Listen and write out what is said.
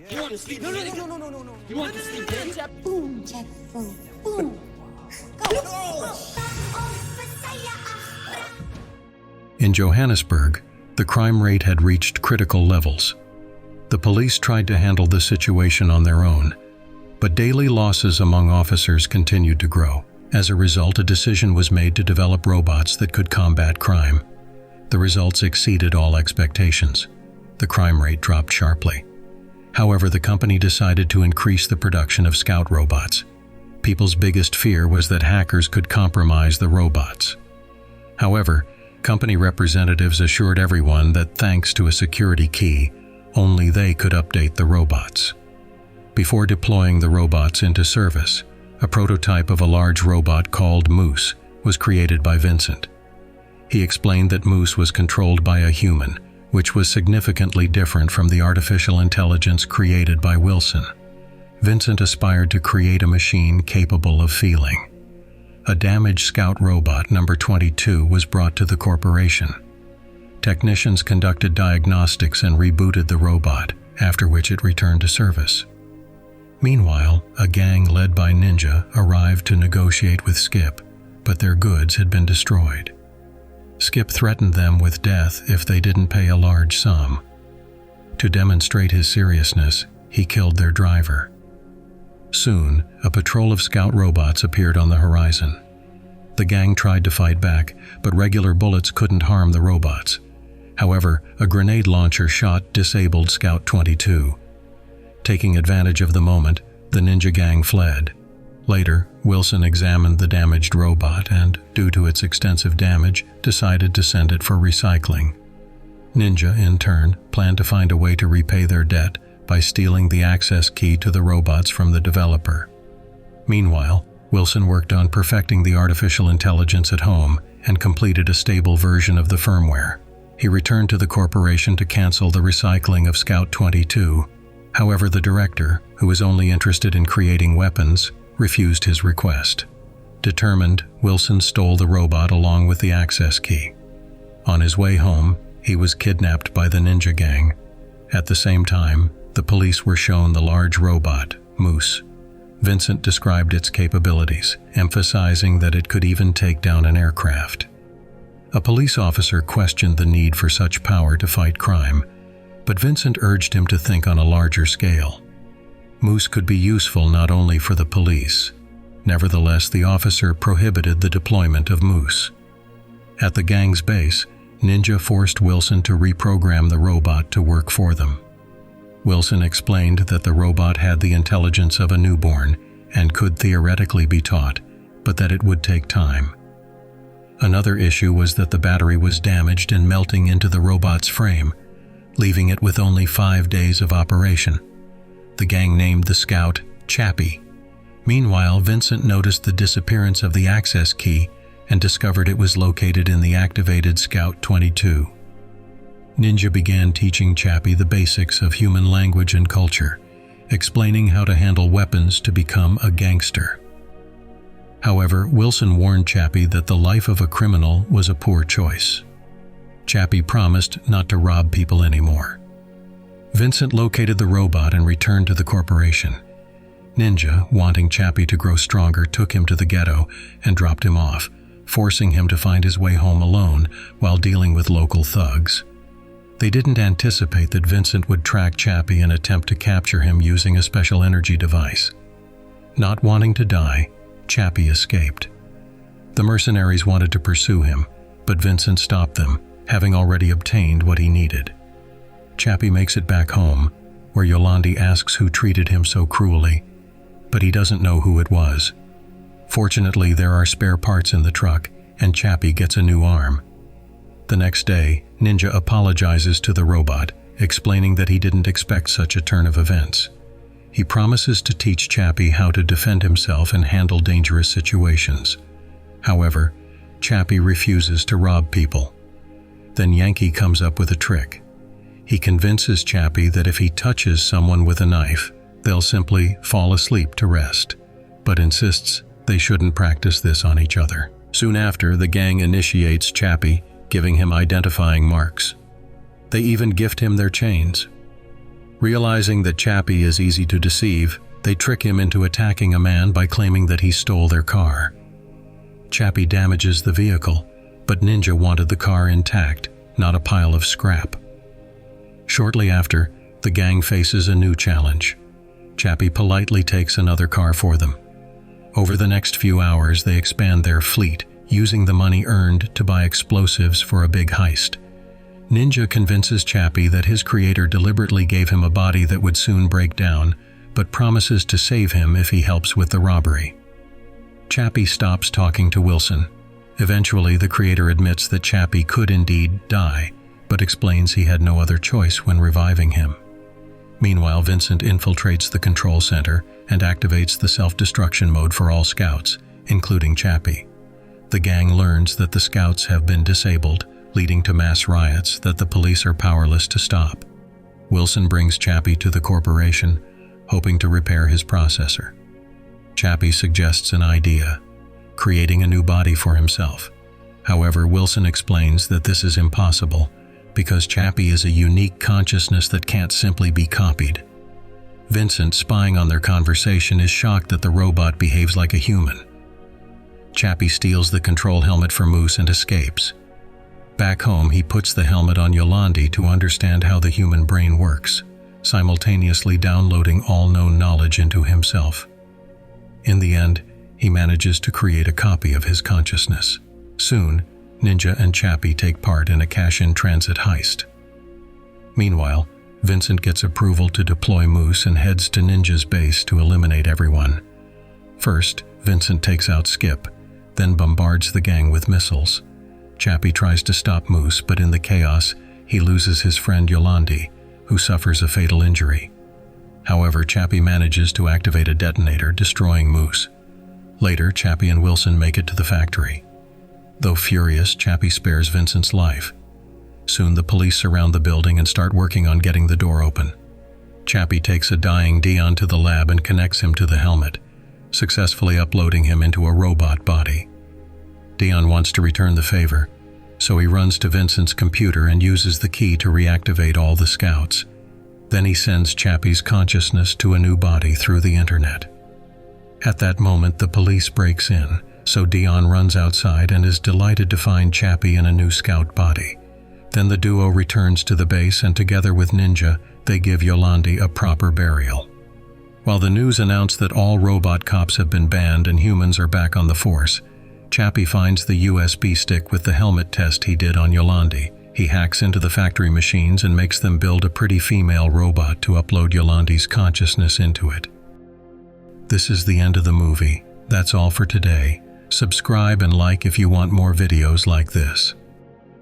You want to sleep, no, no. You want to sleep, bitch? Boom, check, boom, boom. Go. In Johannesburg, the crime rate had reached critical levels. The police tried to handle the situation on their own, but daily losses among officers continued to grow. As a result, a decision was made to develop robots that could combat crime. The results exceeded all expectations. The crime rate dropped sharply. However, the company decided to increase the production of scout robots. People's biggest fear was that hackers could compromise the robots. However, company representatives assured everyone that thanks to a security key, only they could update the robots. Before deploying the robots into service, a prototype of a large robot called Moose was created by Vincent. He explained that Moose was controlled by a human, which was significantly different from the artificial intelligence created by Wilson. Vincent aspired to create a machine capable of feeling. A damaged scout robot number 22 was brought to the corporation. Technicians conducted diagnostics and rebooted the robot, after which it returned to service. Meanwhile, a gang led by Ninja arrived to negotiate with Skip, but their goods had been destroyed. Skip threatened them with death if they didn't pay a large sum. To demonstrate his seriousness, he killed their driver. Soon, a patrol of scout robots appeared on the horizon. The gang tried to fight back, but regular bullets couldn't harm the robots. However, a grenade launcher shot disabled Scout 22. Taking advantage of the moment, the Ninja gang fled. Later, Wilson examined the damaged robot and, due to its extensive damage, decided to send it for recycling. Ninja, in turn, planned to find a way to repay their debt by stealing the access key to the robots from the developer. Meanwhile, Wilson worked on perfecting the artificial intelligence at home and completed a stable version of the firmware. He returned to the corporation to cancel the recycling of Scout 22. However, the director, who was only interested in creating weapons, refused his request. Determined, Wilson stole the robot along with the access key. On his way home, he was kidnapped by the Ninja gang. At the same time, the police were shown the large robot, Moose. Vincent described its capabilities, emphasizing that it could even take down an aircraft. A police officer questioned the need for such power to fight crime, but Vincent urged him to think on a larger scale. Moose could be useful not only for the police. Nevertheless, the officer prohibited the deployment of Moose. At the gang's base, Ninja forced Wilson to reprogram the robot to work for them. Wilson explained that the robot had the intelligence of a newborn and could theoretically be taught, but that it would take time. Another issue was that the battery was damaged and melting into the robot's frame, leaving it with only 5 days of operation. The gang named the scout Chappie. Meanwhile, Vincent noticed the disappearance of the access key and discovered it was located in the activated Scout 22. Ninja began teaching Chappie the basics of human language and culture, explaining how to handle weapons to become a gangster. However, Wilson warned Chappie that the life of a criminal was a poor choice. Chappie promised not to rob people anymore. Vincent located the robot and returned to the corporation. Ninja, wanting Chappie to grow stronger, took him to the ghetto and dropped him off, forcing him to find his way home alone while dealing with local thugs. They didn't anticipate that Vincent would track Chappie and attempt to capture him using a special energy device. Not wanting to die, Chappie escaped. The mercenaries wanted to pursue him, but Vincent stopped them, having already obtained what he needed. Chappie makes it back home, where Yolandi asks who treated him so cruelly, but he doesn't know who it was. Fortunately, there are spare parts in the truck, and Chappie gets a new arm. The next day, Ninja apologizes to the robot, explaining that he didn't expect such a turn of events. He promises to teach Chappie how to defend himself and handle dangerous situations. However, Chappie refuses to rob people. Then Yankee comes up with a trick. He convinces Chappie that if he touches someone with a knife, they'll simply fall asleep to rest, but insists they shouldn't practice this on each other. Soon after, the gang initiates Chappie, giving him identifying marks. They even gift him their chains. Realizing that Chappie is easy to deceive, they trick him into attacking a man by claiming that he stole their car. Chappie damages the vehicle, but Ninja wanted the car intact, not a pile of scrap. Shortly after, the gang faces a new challenge. Chappie politely takes another car for them. Over the next few hours, they expand their fleet, using the money earned to buy explosives for a big heist. Ninja convinces Chappie that his creator deliberately gave him a body that would soon break down, but promises to save him if he helps with the robbery. Chappie stops talking to Wilson. Eventually, the creator admits that Chappie could indeed die, but explains he had no other choice when reviving him. Meanwhile, Vincent infiltrates the control center and activates the self-destruction mode for all scouts, including Chappie. The gang learns that the scouts have been disabled, leading to mass riots that the police are powerless to stop. Wilson brings Chappie to the corporation, hoping to repair his processor. Chappie suggests an idea, creating a new body for himself. However, Wilson explains that this is impossible because Chappie is a unique consciousness that can't simply be copied. Vincent, spying on their conversation, is shocked that the robot behaves like a human. Chappie steals the control helmet from Moose and escapes. Back home, he puts the helmet on Yolandi to understand how the human brain works, simultaneously downloading all known knowledge into himself. In the end, he manages to create a copy of his consciousness. Soon, Ninja and Chappie take part in a cash-in-transit heist. Meanwhile, Vincent gets approval to deploy Moose and heads to Ninja's base to eliminate everyone. First, Vincent takes out Skip, then bombards the gang with missiles. Chappie tries to stop Moose, but in the chaos, he loses his friend Yolandi, who suffers a fatal injury. However, Chappie manages to activate a detonator, destroying Moose. Later, Chappie and Wilson make it to the factory. Though furious, Chappie spares Vincent's life. Soon the police surround the building and start working on getting the door open. Chappie takes a dying Dion to the lab and connects him to the helmet, successfully uploading him into a robot body. Dion wants to return the favor, so he runs to Vincent's computer and uses the key to reactivate all the scouts. Then he sends Chappie's consciousness to a new body through the internet. At that moment, the police breaks in, so Dion runs outside and is delighted to find Chappie in a new scout body. Then the duo returns to the base, and together with Ninja, they give Yolandi a proper burial. While the news announced that all robot cops have been banned and humans are back on the force, Chappie finds the USB stick with the helmet test he did on Yolandi. He hacks into the factory machines and makes them build a pretty female robot to upload Yolandi's consciousness into it. This is the end of the movie. That's all for today. Subscribe and like if you want more videos like this.